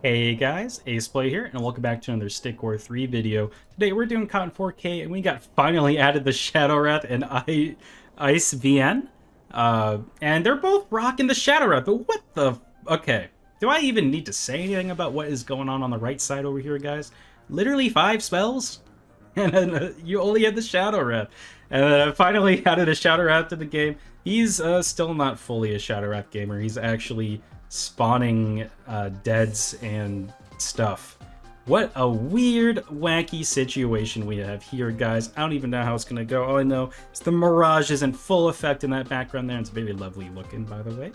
Hey guys, AsePlayer here, and welcome back to another Stick War 3 video. Today we're doing COD 4K, and we got finally added the Shadowrath and Ice VN. And they're both rocking the Shadowrath, but what the... Okay, do I even need to say anything about what is going on the right side over here, guys? Literally 5 spells, and then you only had the Shadowrath. And then I finally added a Shadowrath to the game. He's still not fully a Shadowrath gamer. He's actually spawning deads and stuff. What a weird, wacky situation we have here, guys. I don't even know how it's gonna go. All I know is the mirage is in full effect in that background there. It's very lovely looking, by the way.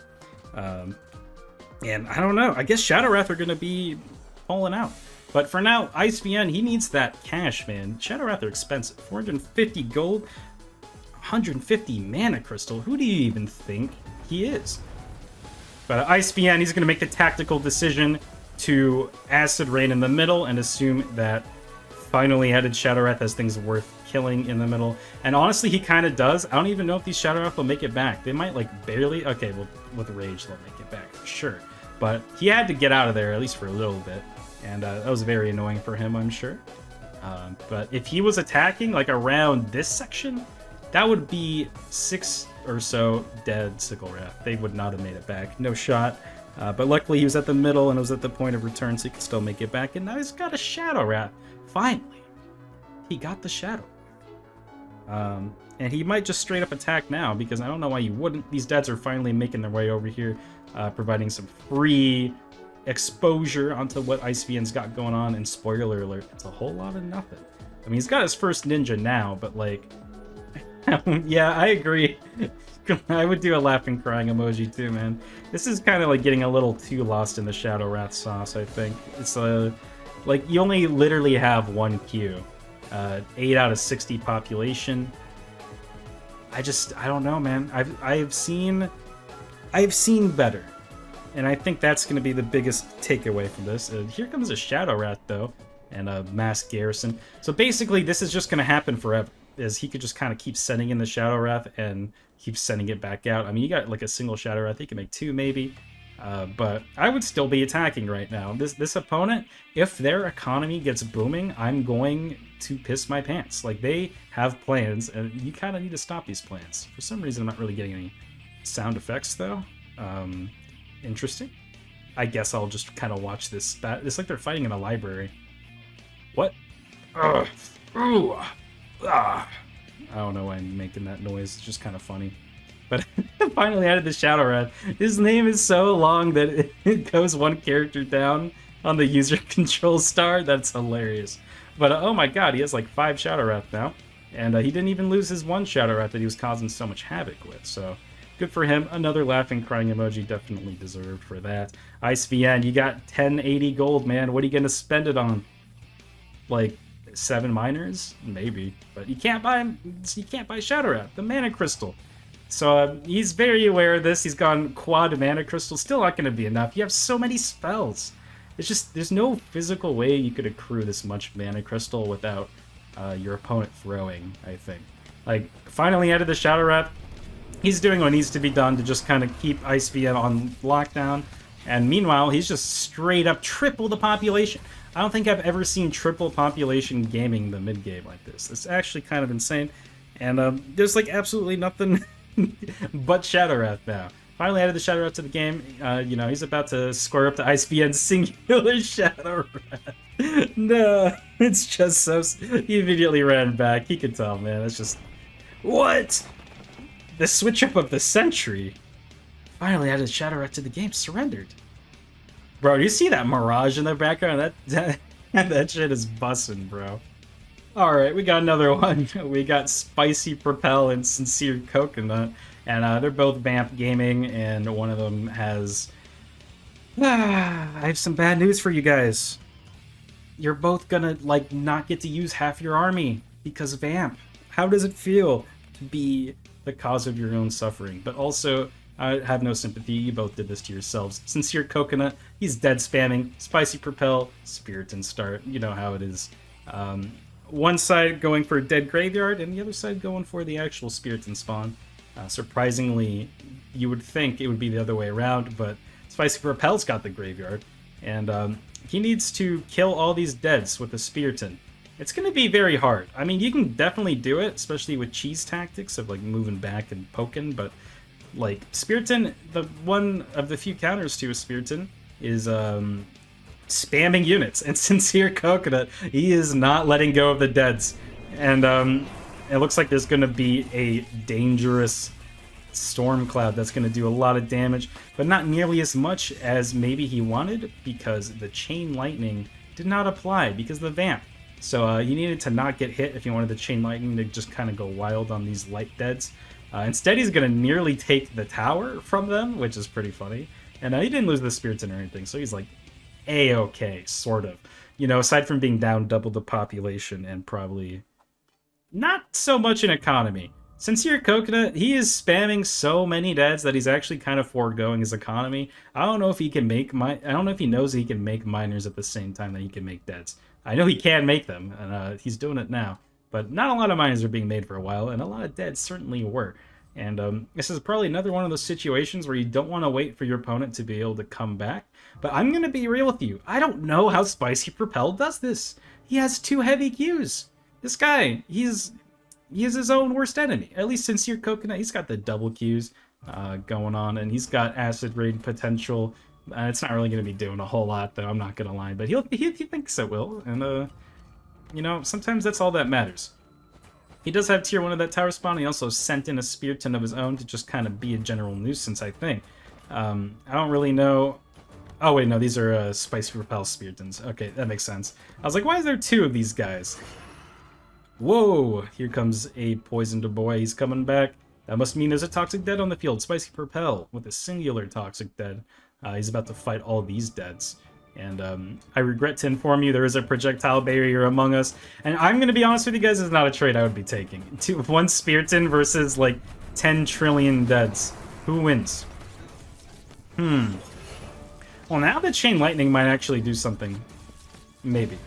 And I don't know. I guess Shadowrath are gonna be falling out. But for now, IceVN, he needs that cash, man. Shadowrath are expensive. 450 gold, 150 mana crystal. Who do you even think he is? But IceVN, he's going to make the tactical decision to Acid Rain in the middle and assume that finally added Shadowrath has things worth killing in the middle. And honestly, he kind of does. I don't even know if these Shadowrath will make it back. They might, like, barely... Okay, well, with Rage, they'll make it back for sure. But he had to get out of there, at least for a little bit. And that was very annoying for him, I'm sure. But if he was attacking, like, around this section, that would be 6 or so dead Sickle Wrath. They would not have made it back. No shot. But luckily he was at the middle and it was at the point of return, so he could still make it back. And now he's got a Shadowrath. Finally. He got the Shadow. And he might just straight up attack now, because I don't know why you wouldn't. These deads are finally making their way over here, providing some free exposure onto what IceVN's got going on. And spoiler alert, it's a whole lot of nothing. I mean, he's got his first ninja now, but like... Yeah, I agree. I would do a laughing crying emoji too, man. This is kind of like getting a little too lost in the Shadowrath sauce, I think. It's like you only literally have one Q. 8 out of 60 population. I don't know, man. I've seen better. And I think that's going to be the biggest takeaway from this. Here comes a Shadowrath though, and a mass garrison. So basically this is just going to happen forever. Is he could just kind of keep sending in the Shadowrath and keep sending it back out. I mean, you got like a single Shadowrath, he can make 2 maybe. But I would still be attacking right now. This opponent, if their economy gets booming, I'm going to piss my pants. Like, they have plans, and you kind of need to stop these plans. For some reason, I'm not really getting any sound effects, though. Interesting. I guess I'll just kind of watch this. It's like they're fighting in a library. What? Ugh. Ooh. Ah, I don't know why I'm making that noise. It's just kind of funny. But finally added the Shadowrath. His name is so long that it goes one character down on the user control star. That's hilarious. But oh my god, he has like 5 Shadowrath now. And he didn't even lose his 1 Shadowrath that he was causing so much havoc with. So good for him. Another laughing crying emoji, definitely deserved for that. IceVN, you got 1080 gold, man. What are you going to spend it on? Like 7 miners, maybe, but you can't buy Shadowrath, the mana crystal. So he's very aware of this. He's gone quad mana crystal. Still not going to be enough. You have so many spells. It's just there's no physical way you could accrue this much mana crystal without your opponent throwing. I think. Like, finally added the Shadowrath. He's doing what needs to be done to just kind of keep IceVN on lockdown. And meanwhile, he's just straight up triple the population. I don't think I've ever seen triple population gaming the mid-game like this. It's actually kind of insane. And there's like absolutely nothing but Shadowrath now. Finally added the Shadowrath to the game. You know, he's about to square up to IceVN's singular Shadowrath. No, it's just so... He immediately ran back. He could tell, man. It's just... What? The switch up of the century. Finally added Shadowrath to the game. Surrendered. Bro, do you see that mirage in the background? That shit is bussin', bro. Alright, we got another one. We got Spicy Propel and Sincere Coconut. And they're both Vamp Gaming, and one of them has... I have some bad news for you guys. You're both gonna, like, not get to use half your army because Vamp. How does it feel to be the cause of your own suffering? But also... I have no sympathy. You both did this to yourselves. Sincere Coconut, he's dead spamming. Spicy Propel, Spirit and Start. You know how it is. One side going for Dead Graveyard, and the other side going for the actual Spirit and Spawn. Surprisingly, you would think it would be the other way around, but Spicy Propel's got the Graveyard. And he needs to kill all these deads with the Spiriton. It's going to be very hard. I mean, you can definitely do it, especially with cheese tactics of like moving back and poking, but like Spiriton, the one of the few counters to a Spiriton is spamming units. And Sincere Coconut, he is not letting go of the deads. And it looks like there's going to be a dangerous storm cloud that's going to do a lot of damage, but not nearly as much as maybe he wanted, because the chain lightning did not apply because of the vamp. So he needed to not get hit if he wanted the chain lightning to just kind of go wild on these light deads. Instead, he's going to nearly take the tower from them, which is pretty funny. And he didn't lose the Spiriton or anything, so he's like A-okay, sort of. You know, aside from being down double the population and probably not so much in economy. Sincere Coconut, he is spamming so many deads that he's actually kind of foregoing his economy. I don't know if he can make I don't know if he knows he can make miners at the same time that he can make deads. I know he can make them, and he's doing it now. But not a lot of miners are being made for a while, and a lot of deads certainly were. And this is probably another one of those situations where you don't want to wait for your opponent to be able to come back. But I'm going to be real with you. I don't know how Spicy Propel does this. He has 2 heavy Qs. This guy, he is his own worst enemy. At least Sincere Coconut, he's got the double Qs going on, and he's got acid rain potential. It's not really going to be doing a whole lot, though, I'm not going to lie. But he thinks it will, and, you know, sometimes that's all that matters. He does have tier 1 of that tower spawn. He also sent in a Spiriton of his own to just kind of be a general nuisance, I think. I don't really know... Oh, wait, no, these are Spicy Propel Spiritons. Okay, that makes sense. I was like, why is there 2 of these guys? Whoa! Here comes a poisoned boy. He's coming back. That must mean there's a Toxic Dead on the field. Spicy Propel with a singular Toxic Dead. He's about to fight all these deads. And I regret to inform you there is a projectile barrier among us. And I'm going to be honest with you guys, it's not a trade I would be taking. 1 Spiriton versus like 10 trillion deads. Who wins? Well, now the Chain Lightning might actually do something. Maybe.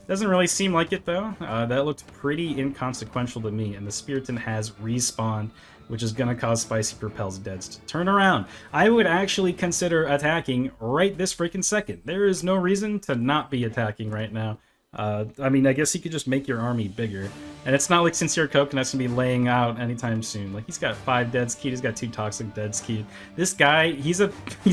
Doesn't really seem like it, though. That looked pretty inconsequential to me, and the Spiriton has respawned, which is going to cause Spicy Propel's deads to turn around. I would actually consider attacking right this freaking second. There is no reason to not be attacking right now. I mean, I guess you could just make your army bigger. And it's not like Sincere Coconut's going to be laying out anytime soon. Like, he's got 5 deads keyed, he's got 2 toxic deads keyed. This guy, he's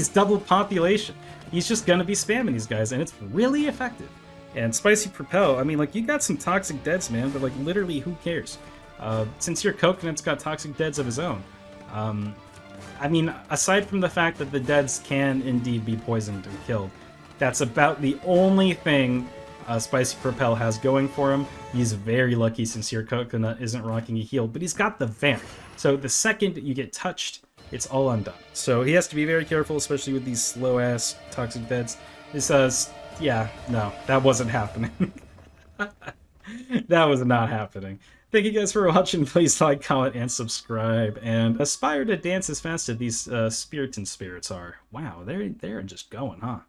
double population. He's just going to be spamming these guys, and it's really effective. And Spicy Propel, I mean, like, you got some toxic deads, man, but, like, literally, who cares? Sincere Coconut's got toxic deads of his own. I mean, aside from the fact that the deads can indeed be poisoned and killed, that's about the only thing Spicy Propel has going for him. He's very lucky Sincere Coconut isn't rocking a heal, but he's got the vamp. So the second you get touched, it's all undone. So he has to be very careful, especially with these slow-ass toxic deads. This, yeah, no, that wasn't happening. That was not happening. Thank you guys for watching. Please like, comment, and subscribe. And aspire to dance as fast as these Spiriton spirits are. Wow, they're just going, huh?